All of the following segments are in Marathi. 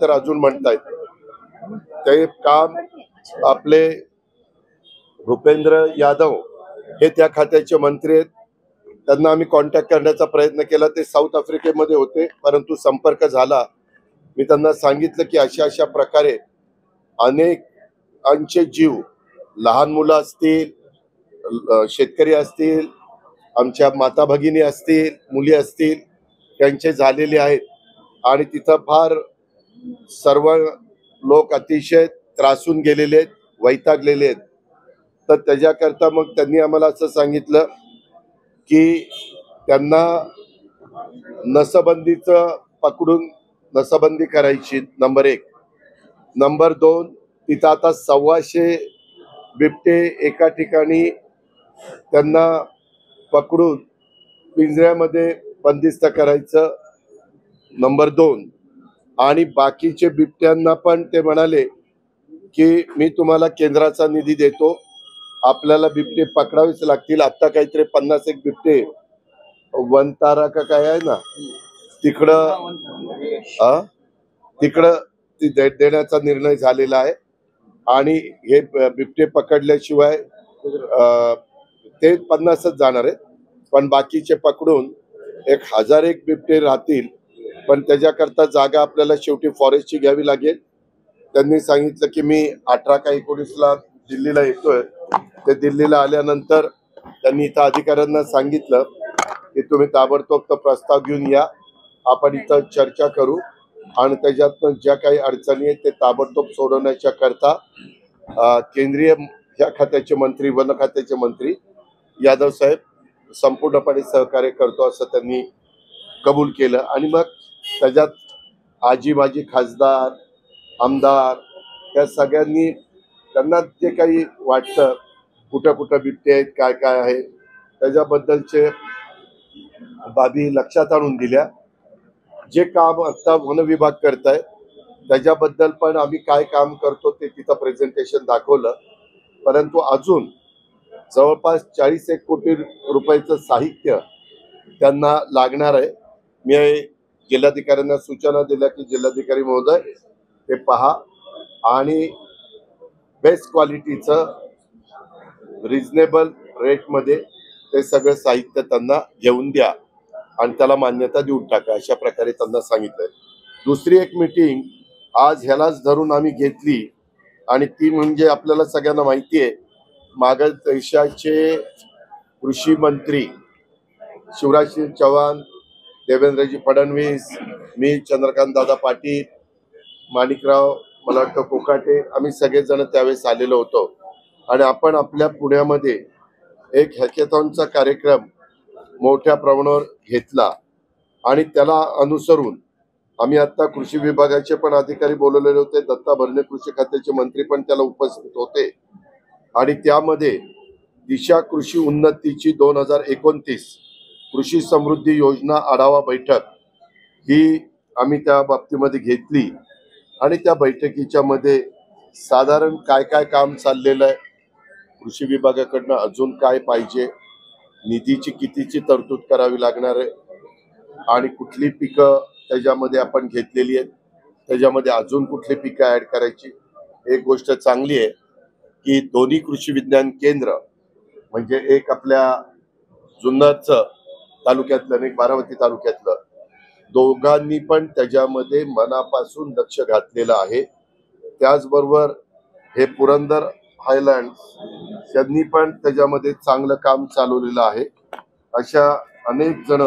तर अजून म्हणतायत ते काम आपले भूपेंद्र यादव हे त्या खात्याचे मंत्री आहेत. त्यांना आम्ही कॉन्टॅक्ट करण्याचा प्रयत्न केला. ते साऊथ आफ्रिकेमध्ये होते, परंतु संपर्क झाला. मी त्यांना सांगितलं की अशा अशा प्रकारे अनेकांचे जीव, लहान मुलं असतील, शेतकरी असतील, आमच्या माता भगिनी असतील, मुली असतील, त्यांचे झालेले आहेत आणि तिथं फार सर्व लोक अतिशय त्रासून गेलेले आहेत, वैतागलेले आहेत. तर त्याच्याकरता मग त्यांनी आम्हाला असं सांगितलं की त्यांना नसबंदीचं पकडून नसबंदी करायची, नंबर 1. नंबर 2, तिथं आता 125 बिबटे एका ठिकाणी त्यांना पकडून पिंजऱ्यामध्ये बंदिस्त करायचं, नंबर 2. आणि बाकीचे बिबट्यांना पण ते म्हणाले की मी तुम्हाला केंद्राचा निधी देतो, आपल्याला बिबटे पकडावेच लागतील. आता काहीतरी 51 बिबटे वनतारा का काय आहे ना, तिकडं देण्याचा निर्णय झालेला आहे. आणि हे बिबटे पकडल्याशिवाय ते 50च जाणार आहेत, पण बाकीचे पकडून 1001 बिबटे राहतील. पण त्याच्याकरता जागा आपल्याला शेवटी फॉरेस्टची घ्यावी लागेल. त्यांनी सांगितलं की मी 18 का 19ला दिल्लीला येतोय. ते दिल्लीला आल्यानंतर त्यांनी इथं अधिकाऱ्यांना सांगितलं की तुम्ही ताबडतोब तो प्रस्ताव घेऊन या, आपण इथं चर्चा करू आणि त्याच्यातनं ज्या काही अडचणी आहेत ते ताबडतोब सोडवण्याच्या करता केंद्रीय ह्या खात्याचे मंत्री, वन खात्याचे मंत्री यादव साहेब संपूर्णपणे सहकार्य करतो असं त्यांनी कबूल केलं. आणि मग त्याच्यात आजी माजी खासदार, आमदार या सगळ्यांनी त्यांना जे काही वाटतं कुठं कुठं बिबटे आहेत, काय काय आहे, त्याच्याबद्दलचे बाबी लक्षात आणून दिल्या. जे काम आता वन विभाग करताय त्याच्याबद्दल पण आम्ही काय काम करतो ते तिथं प्रेझेंटेशन दाखवलं. परंतु अजून जवळपास 40 कोटी रुपयाचं साहित्य त्यांना लागणार आहे. मी जिल्हाधिकाऱ्यांना सूचना दिल्या की जिल्हाधिकारी महोदय ते पहा आणि बेस्ट क्वालिटीचं रिजनेबल रेटमध्ये ते सगळं साहित्य त्यांना घेऊन द्या आणि त्याला मान्यता देऊन टाका, अशा प्रकारे त्यांना सांगितलंय. दुसरी एक मीटिंग आज ह्यालाच धरून आम्ही घेतली आणि ती म्हणजे आपल्याला सगळ्यांना माहिती आहे, मागं देशाचे कृषी मंत्री शिवराज सिंग चौहान, देवेंद्रजी फडणवीस, मी, चंद्रकांत दादा पाटील, माणिकराव, मला वाटतं कोकाटे, आम्ही सगळेजण त्यावेळेस आलेलो होतो. आणि आपण आपल्या पुण्यामध्ये एक हॅकेथॉनचा कार्यक्रम मोठ्या प्रमाणावर घेतला आणि त्याला अनुसरून आम्ही आता कृषी विभागाचे पण अधिकारी बोलवलेले होते. दत्ता भरणे कृषी खात्याचे मंत्री पण त्याला उपस्थित होते. आणि त्यामध्ये दिशा कृषी उन्नतीची 2029 कृषी समृद्धी योजना आढावा बैठक ही आम्ही त्या बाबतीमध्ये घेतली. आणि त्या बैठकीच्या मध्ये साधारण काय काय काम चाललेलं आहे, कृषी विभागाकडनं अजून काय पाहिजे, निधीची कितीची तरतूद करावी लागणार आहे आणि कुठली पिकं त्याच्यामध्ये आपण घेतलेली आहेत, त्याच्यामध्ये अजून कुठली पिकं ऍड करायची. एक गोष्ट चांगली आहे की दोन्ही कृषी विज्ञान केंद्र म्हणजे एक आपल्या जुन्नरचं तालुक्यातलं आणि एक बारामती तालुक्यातलं, दोघांनी पण त्याच्यामध्ये मनापासून लक्ष घातलेलं आहे. त्याचबरोबर हे पुरंदर हायलँड यांनी पण त्याच्यामध्ये चांगलं काम चालवलेलं आहे. अशा अनेक जण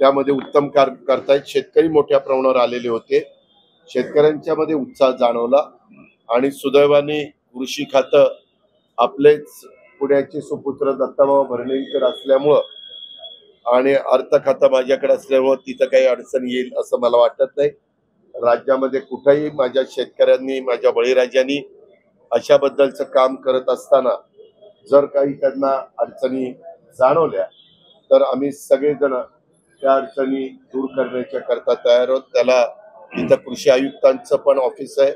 त्यामध्ये उत्तम कार्य करतायत. शेतकरी मोठ्या प्रमाणावर आलेले होते. शेतकऱ्यांच्या मध्ये उत्साह जाणवला आणि सुदैवाने कृषी खातं आपलेच पुण्याचे सुपुत्र दत्ताभाऊ भरणेंकर असल्यामुळं आणि अर्थ खातं माझ्याकडे असल्यामुळं तिथं काही अडचण येईल असं मला वाटत नाही. राज्यामध्ये कुठेही माझ्या शेतकऱ्यांनी, माझ्या बळीराजांनी अशाबद्दलचं काम करत असताना जर काही त्यांना अडचणी जाणवल्या तर आम्ही सगळेजण त्या अडचणी दूर करण्याच्या करता तयार आहोत. त्याला इथं कृषी आयुक्तांचं पण ऑफिस आहे,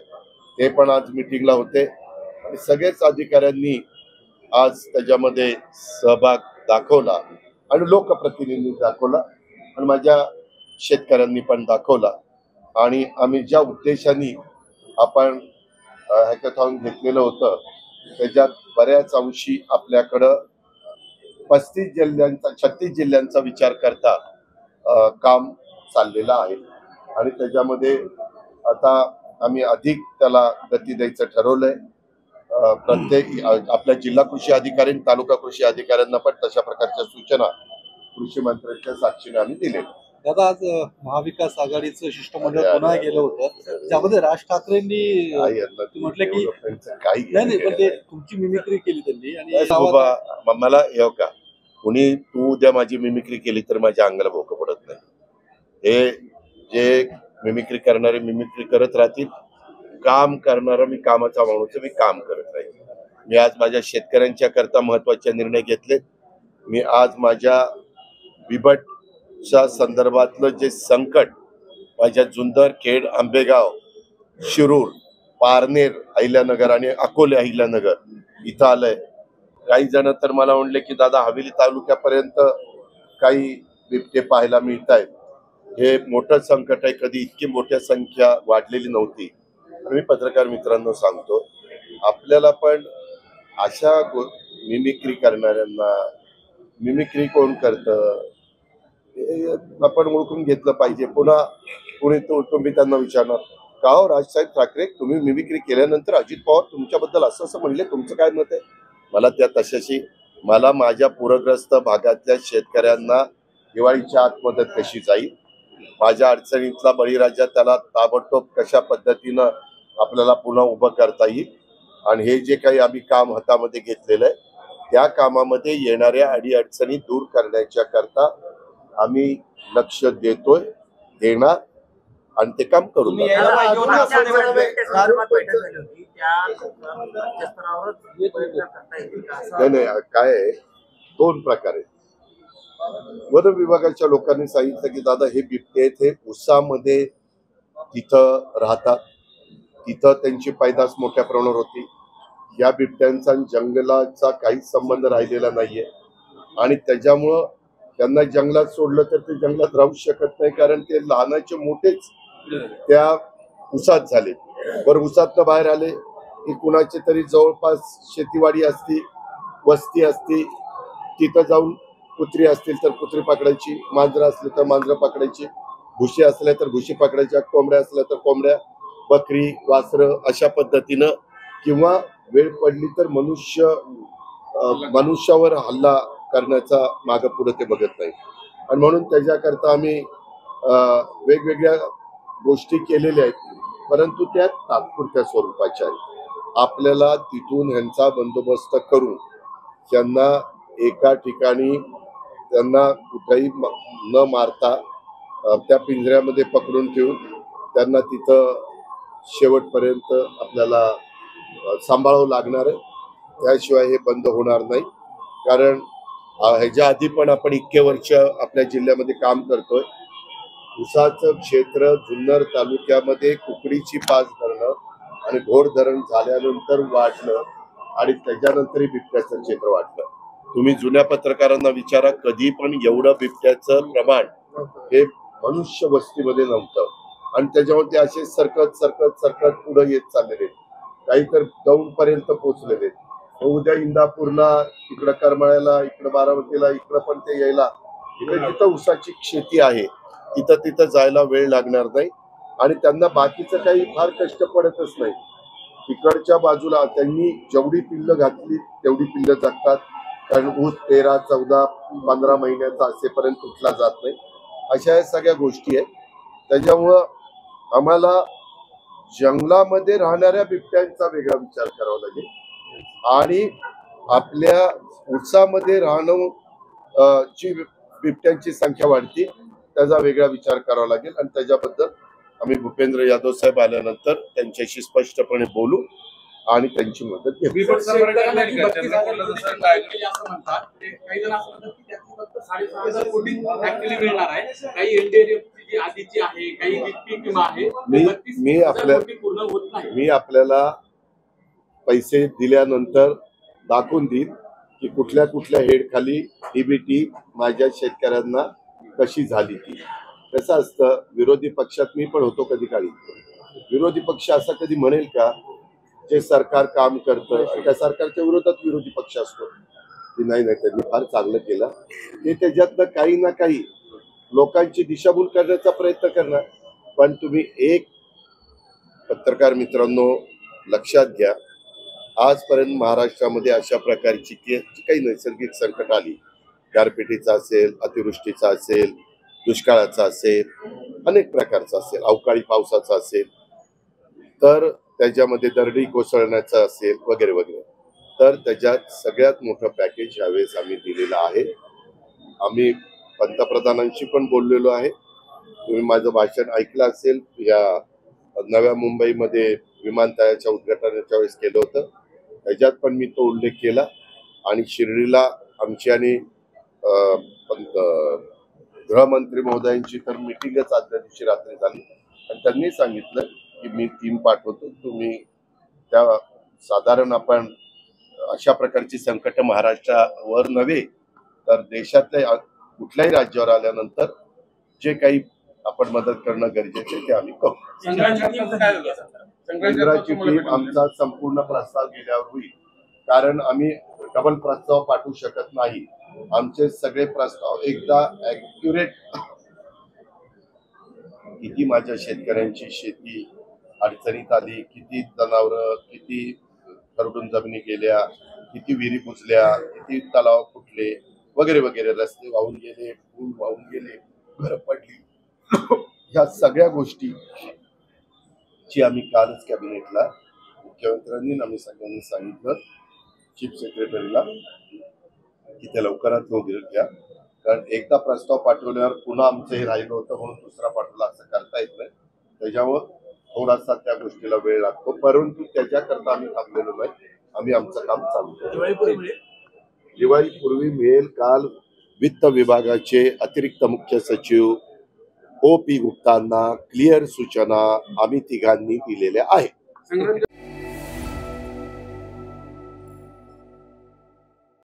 ते पण आज मीटिंगला होते आणि सगळेच अधिकाऱ्यांनी आज त्याच्यामध्ये सहभाग दाखवला आणि लोकप्रतिनिधी दाखवला आणि माझ्या शेतकऱ्यांनी पण दाखवला. आणि आम्ही ज्या उद्देशाने आपण हॅकॅथॉन घेतलेलं होतं त्याच्यात बऱ्याच अंशी आपल्याकडं 36 जिल्ह्यांचा विचार करता काम चाललेलं आहे आणि त्याच्यामध्ये आता आम्ही अधिक त्याला गती द्यायचं ठरवलंय. प्रत्येक आपल्या जिल्हा कृषी अधिकारी तालुका कृषी अधिकाऱ्यांना पण तशा प्रकारच्या सूचना कृषी मंत्र्यांच्या साक्षीने आम्ही दिलेल्या. दादा, आज महाविकास आघाडीचं शिष्टमंडळ पुन्हा गेलं होतं, त्यामध्ये राज ठाकरेंनी म्हटलं की काही नाही, पण ते तुमची मिमिक्री केली त्यांनी आणि मला येऊ का कुणी तू उद्या माझी मिमिक्री केली तर माझ्या अंगाला भोकं पडत नाही. हे जे मिमिक्री करणारे मिमिक्री करत राहतील, काम करणारा मी कामाचा माणूस मी काम करत राहील. मी आज माझ्या शेतकऱ्यांच्या करता महत्वाचे निर्णय घेतले. मी आज माझ्या बिबटच्या संदर्भातलं जे संकट माझ्या जुन्नर, खेड, आंबेगाव, शिरूर, पारनेर अहिल्यानगर आणि अकोले अहिल्यानगर इथं आलंय. काही जण तर मला म्हणले की दादा हवेली तालुक्यापर्यंत काही बिबटे पाहायला मिळत आहेत. हे मोठं संकट आहे, कधी इतकी मोठ्या संख्या वाढलेली नव्हती. मी पत्रकार मित्रांनो सांगतो, आपल्याला पण अशा मिमिक्री करणाऱ्यांना मिमिक्री कोण करतं आपण ओळखून घेतलं पाहिजे. पुन्हा तुम्ही त्यांना विचारणार का हो राजसाहेब ठाकरे तुम्ही मिमिक्री केल्यानंतर अजित पवार तुमच्याबद्दल असं म्हणले, तुमचं काय मत आहे? मला त्या तशाशी मला माझ्या पूरग्रस्त भागातल्या शेतकऱ्यांना दिवाळीच्या आत मदत कशी जाईल, माझ्या अडचणीतला बळीराजा त्याला ताबडतोब कशा पद्धतीनं आपल्याला पुन्हा उभं करता येईल आणि हे जे काही आम्ही काम हातामध्ये घेतलेलं आहे त्या कामामध्ये येणाऱ्या अडीअडचणी दूर करण्याच्या करता आम्ही लक्ष देतोय, देणार आणि ते काम करू. नाही काय आहे, दोन प्रकारे वन विभागाच्या लोकांनी सांगितलं की दादा हे बिबटे आहेत, हे उसामध्ये तिथं राहतात, तिथं त्यांची पैदास मोठ्या प्रमाणावर होती. या बिबट्यांचा जंगलाचा काहीच संबंध राहिलेला नाहीये आणि त्याच्यामुळं त्यांना जंगलात सोडलं तर ते जंगलात राहू शकत नाही, कारण ते लहानाचे मोठेच त्या उसात झाले. बरं उसातनं बाहेर आले की कुणाचे तरी जवळपास शेतीवाडी असती, वस्ती असती, तिथं जाऊन कुत्री असतील तर कुत्री पकडायची, मांजरं असली तर मांजरं पकडायची, भुशी असल्या तर भुशी पकडायच्या, कोंबड्या असल्या तर कोंबड्या, बकरी, वासरं अशा पद्धतीनं, किंवा वेळ पडली तर मनुष्यावर हल्ला करण्याचा मागे पुढे ते बघत नाही. आणि म्हणून त्याच्याकरता आम्ही वेगवेगळ्या गोष्टी केलेल्या आहेत, परंतु त्या तात्पुरत्या स्वरूपाच्या आहेत. आपल्याला तिथून ह्यांचा बंदोबस्त करून त्यांना एका ठिकाणी त्यांना कुठेही न मारता त्या पिंजऱ्यामध्ये पकडून ठेवून त्यांना तिथं शेवटपर्यंत आपल्याला सांभाळावं लागणार आहे. त्याशिवाय हे बंद होणार नाही. कारण ह्याच्या आधी पण आपण इतके वर्ष आपल्या जिल्ह्यामध्ये काम करतोय. उसाचं क्षेत्र जुन्नर तालुक्यामध्ये कुकडीची 5 धरणं आणि घोड धरण झाल्यानंतर वाढलं आणि त्याच्यानंतरही बिबट्याचं क्षेत्र वाढलं. तुम्ही जुन्या पत्रकारांना विचारा, कधी पण एवढं बिबट्याचं प्रमाण हे मनुष्य वस्तीमध्ये नव्हतं आणि त्याच्यावर ते असे सरकत सरकत सरकत पुढे येत चाललेले, काही तर दौंड पर्यंत पोहोचलेले. उद्या इंदापूरला, इकडं करमाळ्याला, इकडं बारामतीला, इकडं पण ते यायला, इकडे जिथं उसाची शेती आहे तिथं जायला वेळ लागणार नाही आणि त्यांना बाकीचं काही फार कष्ट पडतच नाही. तिकडच्या बाजूला त्यांनी जेवढी पिल्लं घातली तेवढी पिल्लं जगतात, कारण ऊस 13, 14, 15 महिन्याचा असेपर्यंत तुटला जात नाही. अशा सगळ्या गोष्टी आहेत. त्याच्यामुळं आम्हाला जंगलामध्ये राहणाऱ्या बिबट्यांचा वेगळा विचार करावा लागेल आणि आपल्या ऊसामध्ये राहणं जी बिबट्यांची संख्या वाढती त्याचा वेगळा विचार करावा लागेल आणि त्याच्याबद्दल आम्ही भूपेंद्र यादव साहेब आल्यानंतर त्यांच्याशी स्पष्टपणे बोलू आणि त्यांची मदत घेऊ. मी आपल्याला पैसे दिल्यानंतर दाखवून देईल की कुठल्या कुठल्या हेड खाली डीबीटी माझ्या शेतकऱ्यांना कशी झाली ती. कसं असतं, विरोधी पक्षात मी पण होतो कधी काळी. विरोधी पक्ष असा कधी म्हणेल का जे सरकार काम करतं आणि त्या सरकारच्या विरोधात विरोधी पक्ष असतो की नाही नाही त्यांनी फार चांगलं केलं, ते त्याच्यातनं काही ना काही लोकांची दिशाभूल करण्याचा प्रयत्न करणार. पण तुम्ही एक पत्रकार मित्रांनो लक्षात घ्या, आजपर्यंत महाराष्ट्रामध्ये अशा प्रकारची जी काही नैसर्गिक संकट आली, गारपिटीचा असेल, अतिवृष्टीचा असेल, दुष्काळाचा असेल, अनेक प्रकारचा असेल, अवकाळी पावसाचा असेल, तर त्याच्यामध्ये दरडी कोसळण्याचं असेल वगैरे वगैरे, तर त्याच्यात सगळ्यात मोठं पॅकेज यावेळेस आम्ही दिलेलं आहे. आम्ही पंतप्रधानांशी पण बोललेलो आहे. तुम्ही माझं भाषण ऐकलं असेल, या नव्या मुंबईमध्ये विमानतळाच्या उद्घाटनाच्या वेळेस केलं होतं, त्याच्यात पण मी तो उल्लेख केला. आणि शिर्डीला आमची आणि गृहमंत्री महोदयांची तर मीटिंगच आदल्या दिवशी रात्री झाली आणि त्यांनी सांगितलं की मी टीम पाठवतो, तुम्ही त्या साधारण आपण अशा प्रकारची संकट महाराष्ट्रावर नव्हे तर देशातल्या कुठल्याही राज्यावर आल्यानंतर जे काही आपण मदत करणं गरजेचं आहे ते आम्ही करू. केंद्राची टीम आमचा संपूर्ण प्रस्ताव गेल्यावर होईल, कारण आम्ही डबल प्रस्ताव पाठवू शकत नाही. आमचे सगळे प्रस्ताव एकदा ऍक्युरेट, किती माझ्या शेतकऱ्यांची शेती अडचणीत आली, किती जनावर किती खरडून जमिनी गेल्या, किती विहिरी बुजल्या, किती तलाव फुटले वगैरे वगैरे, रस्ते वाहून गेले, पूल वाहून गेले, घरं पडली, ह्या सगळ्या गोष्टी ची आम्ही कालच कॅबिनेटला मुख्यमंत्र्यांनी आम्ही सगळ्यांनी सांगितलं, चीफ सेक्रेटरीला, की ते लवकरात लवकर घ्या. कारण एकदा प्रस्ताव पाठवल्यावर पुन्हा आमचं हे राहिलं होतं म्हणून दुसरा पाठवला असं करता येत नाही. त्याच्यामुळं थोडासा त्या गोष्टीला वेळ लागतो, परंतु त्याच्याकरता आम्ही थांबलेलो नाही. आम्ही आमचं काम चालू करू. दिवाळीपूर्वी मिळेल. काल वित्त विभागाचे अतिरिक्त मुख्य सचिव OP गुप्तांना क्लिअर सूचना आम्ही तिघांनी दिलेल्या आहेत.